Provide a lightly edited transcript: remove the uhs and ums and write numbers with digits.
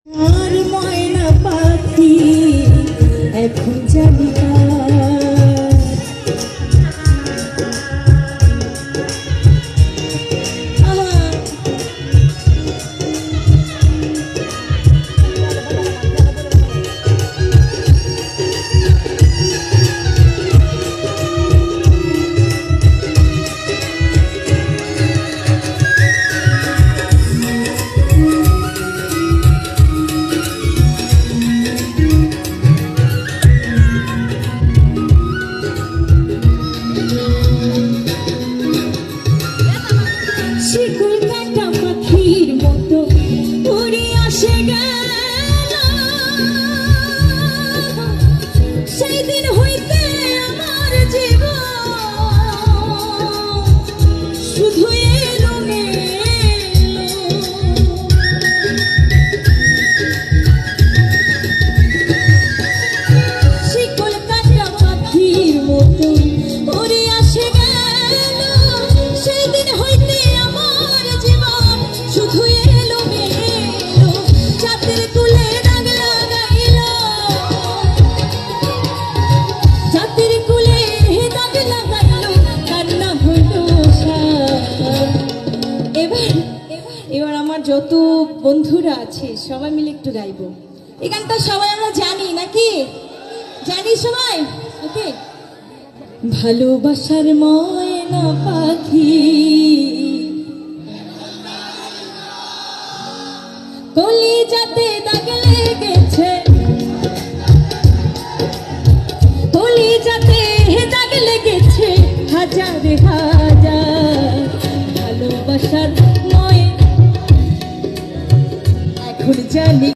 আর ময়না পাখি এখন জানি শিকল কাটা পাখির মতো উড়ে আসে গেল সেই দিন হইতে আমার জীবন শুধু এলোমেলো। শিকল কাটা পাখির মতো উড়ে আসে গেল সেই দিন হইতে শুধু এলোমেলো। চাঁদের কুলে দাগ লাগাইলো, চাঁদের কুলে দাগ লাগাইলো, কান্না হলো। এবার আমার যত বন্ধুরা আছে সবাই মিলে একটু গাইবো এই গানটা। সবাই আমরা জানি নাকি? জানি সবাই? ওকে। ভালোবাসার ময়না পাখি কলিজাতে দাগ লেগেছে, কলিজাতে দাগ লেগেছে হাজার হাজার। ভালোবাসার ময়না এখন জানি।